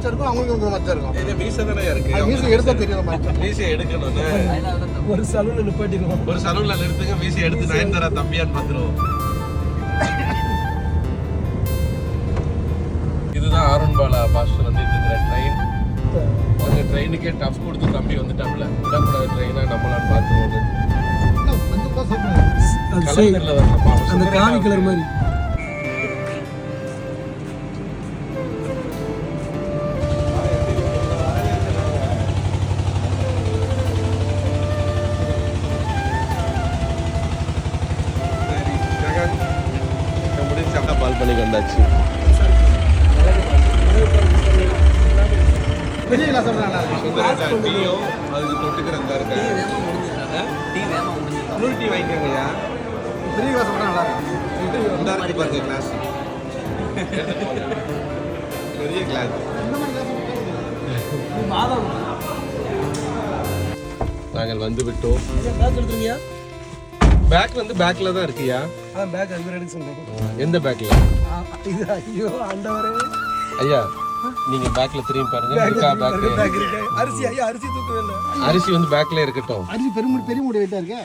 மச்சம் இருக்கும், அவங்களுக்கு கொஞ்சம் மச்சம் இருக்கும். இது மீசை தானே இருக்கு, மீசை எடுத்தா தெரியும். மீசை எடுக்கணும்னு ஒரு சலூன்ல நிப்பாட்டிடுவோம். ஒரு சலூன்ல நிறுத்துங்க, மீசை எடுத்து நயன்தாரா தம்பியான்னு பார்த்துருவோம். இதுதான் ஆரோன்பாலா பாஸ்டர் வந்துட்டு இருக்கிற ட்ரெயின். அந்த ட்ரெயினுக்கே டஃப் கொடுத்து தம்பி வந்துட்டாப்ல. விடக்கூடாது ட்ரெயினா நம்மளான்னு பார்த்துருவோம். அந்த காவி கலர் மாதிரி பால் பண்ணி வந்தாச்சு. பெரிய கிளாஸ் டீயும் அதுக்கு தொட்டுக்கிறதா இருக்கா? இன்னொரு டீ வாங்கிக்கோங்கய்யா. பெரிய கிளாஸ் நல்லா இருக்கும். இந்த இருக்கு பாருங்க கிளாஸ், பெரிய கிளாஸ். நாங்கள் வந்து விட்டோம். பேக் எடுத்துருங்கயா. பேக் வந்து பேக்ல தான் இருக்குயா. பேக் அது எடுக்க சொன்னேன். எந்த பேக்ல? இது ஐயோ ஆண்டவரே. ஐயா நீங்க பேக்ல திரும்பி பாருங்க. இருக்கா பேக்? அரிசி ஐயா, அரிசி தூக்கவே இல்லை. அரிசி வந்து பேக்ல இருக்கட்டும். அரிசி பெரிய மூடி வெயிட்டா இருக்கு.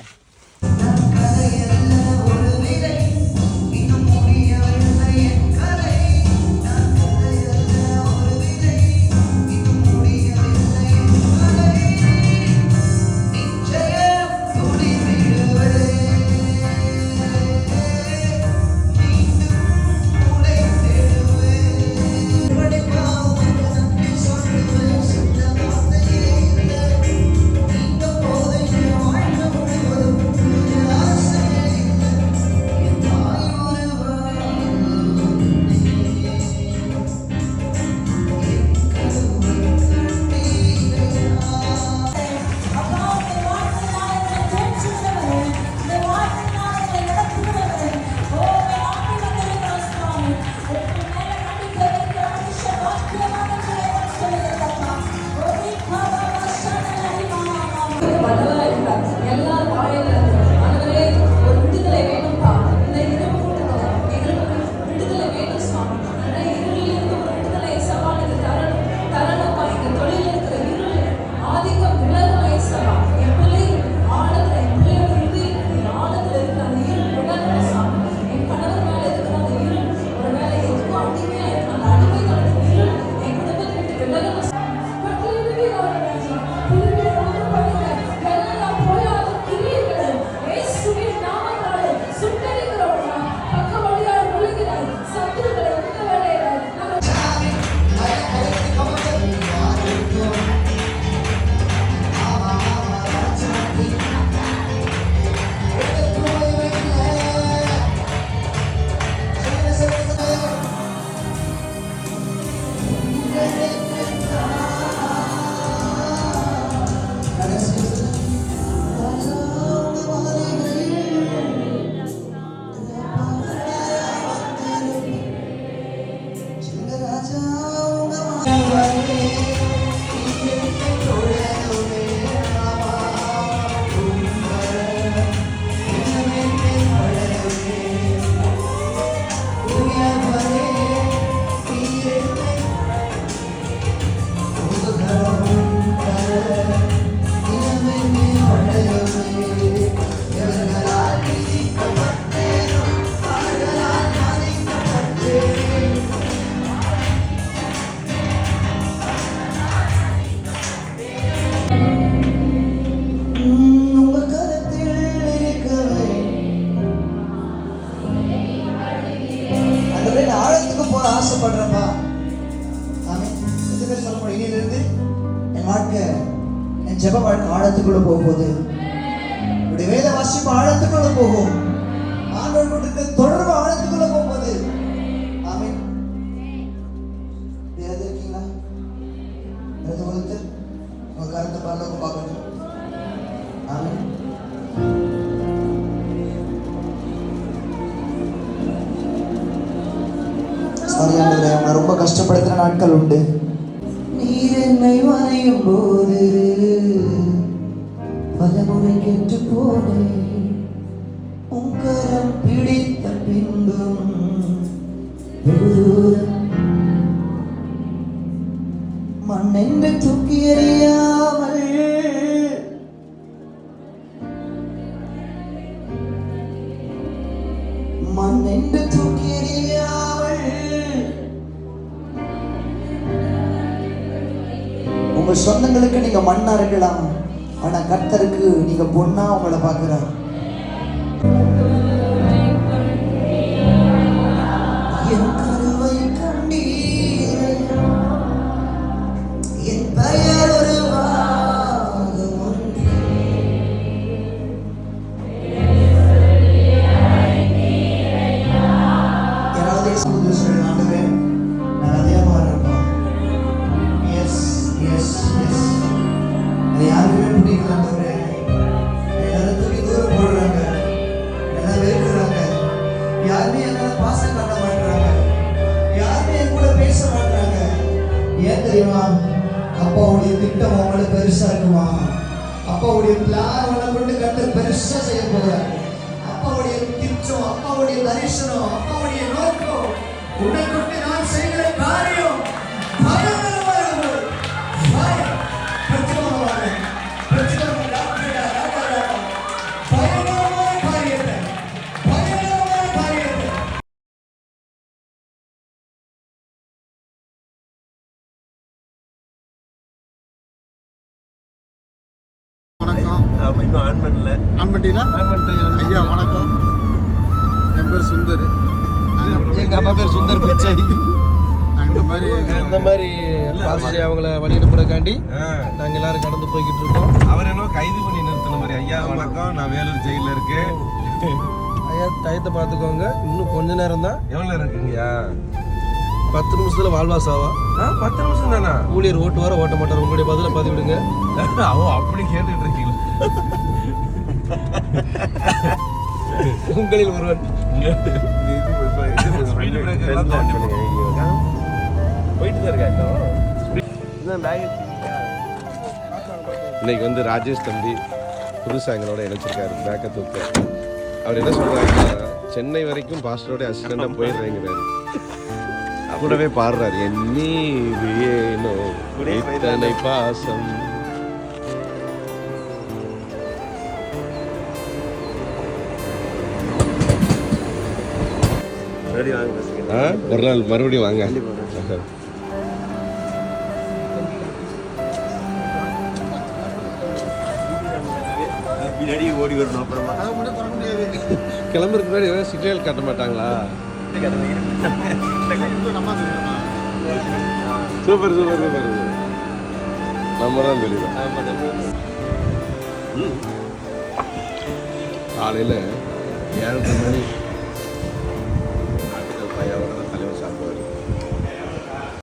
ஆசைப்படுறப்பா. எதுக்கு சொல்ல முடியும்? இனியிலிருந்து என் வாழ்க்கை, என் ஜெப வாழ்க்கை ஆழத்துக்குள்ள போகும்போது, என்னுடைய வேத வாசிப்பு ஆழத்துக்குள்ள போகும். ஆண்டவர் கொடுத்த தொடர்பு ஆழத்துக்குள்ள போகும்போது. ஆமென். வேற இருக்கீங்களா? வேற ஒருத்தர் உங்க கருத்தை பரலோகம் பார்க்கணும். ஆமென். நான் ரொம்ப கஷ்டப்படுத்துற நாட்கள் உண்டு. நீர் என்னை வரையும் போது பலமுறை கெட்டு போனேன். உங்கரம் பிடித்த பின்பும் மண்ணென்று தூக்கி எறியாமல் மண்ணென்று தூக்கி எறியாமல் உங்க சொந்தங்களுக்கு நீங்க மண்ணா இருக்கலாம், ஆனா கர்த்தருக்கு நீங்க பொண்ணா உங்களை பார்க்கிறார். என் கருவை கண்டீரையா, என் பெயர் ஒரு வாகம் ஒன்றே. யாராவது சொல்லி ஆண்டவே நான் அதே மாதிரி இருப்பேன். எஸ் எஸ் எஸ் அது யாருக்குமே பிடிக்கல ஆண்டவரே. எல்லாரும் தூக்கி தூரம் போடுறாங்க, எல்லாம் வெறுக்கிறாங்க, யாருமே என்னால பாசம் காட்ட மாட்டாங்க, யாருமே என் கூட பேச மாட்டாங்க. ஏன் தெரியுமா? அப்பாவுடைய திட்டம் அவங்கள பெருசா இருக்குமா? அப்பாவுடைய பிளான் அவனை கொண்டு கர்த்தர் பெருசா செய்ய போகிறார். அப்பாவுடைய திட்டம், அப்பாவுடைய தரிசனம், அப்பாவுடைய நோக்கம் உன்னை கொண்டு நான் செய்கிற காரியம் பயங்கரமா இருக்கும். வணக்கம். இன்னும் ஆன் பண்ணல. ஆன் பண்ணிட்டீங்களா? ஆன் பண்ணிட்டேன். ஐயா வணக்கம். என் பேர் சுந்தர். எங்க அப்பா பேர் சுந்தர் பிச்சை. இந்த மாதிரி இந்த மாதிரி பாஸ்டர் அவங்கள வழி அனுப்புறதுக்காண்டி நாங்க எல்லாரும் கடந்து போய்கிட்டு இருக்கோம். அவர் என்ன கைது பண்ணி நிறுத்தின மாதிரி. ஐயா வணக்கம், நான் வேலூர் ஜெயில இருக்கேன். ஐயா டயத்தை பார்த்துக்கோங்க, இன்னும் கொஞ்ச நேரம் தான். எவ்வளவு நேரம் இருக்குங்கய்யா? 10 நிமிஷத்துல வாழ்வாஸ் ஆவா. 10 நிமிஷம் தானா? ஊழியர் ஓட்டுவார ஓட்ட மாட்டார், உங்களுடைய பதில பதிவிடுங்க. அப்படி கேட்டுட்டு இருக்கீங்க. உங்களில் ஒருவன். போயிட்டு தான் இருக்கா இன்னைக்கு வந்து ராஜேஷ் தம்பி புதுசா எங்களோட இணைச்சிருக்காரு பேக்க தூக்க. அவர் என்ன சொல்றாருன்னா, சென்னை வரைக்கும் பாஸ்டரோட அசிஸ்டண்டா போயிடுறேங்கிறாரு. கூடவே பாடுறாரு, எண்ணி வேணோ இத்தனை பாசம். ஒரு நாள் மறுபடியும் வாங்க. ஓடி வரணும். அப்புறமா அதை மட்டும் திறக்க முடியாது. கிளம்புறதுக்கு முன்னாடி ஏதாவது சிக்னல் காட்ட மாட்டாங்களா? Super super super. நம்ம தான் தெரியும். காலையில் 7:30 மணி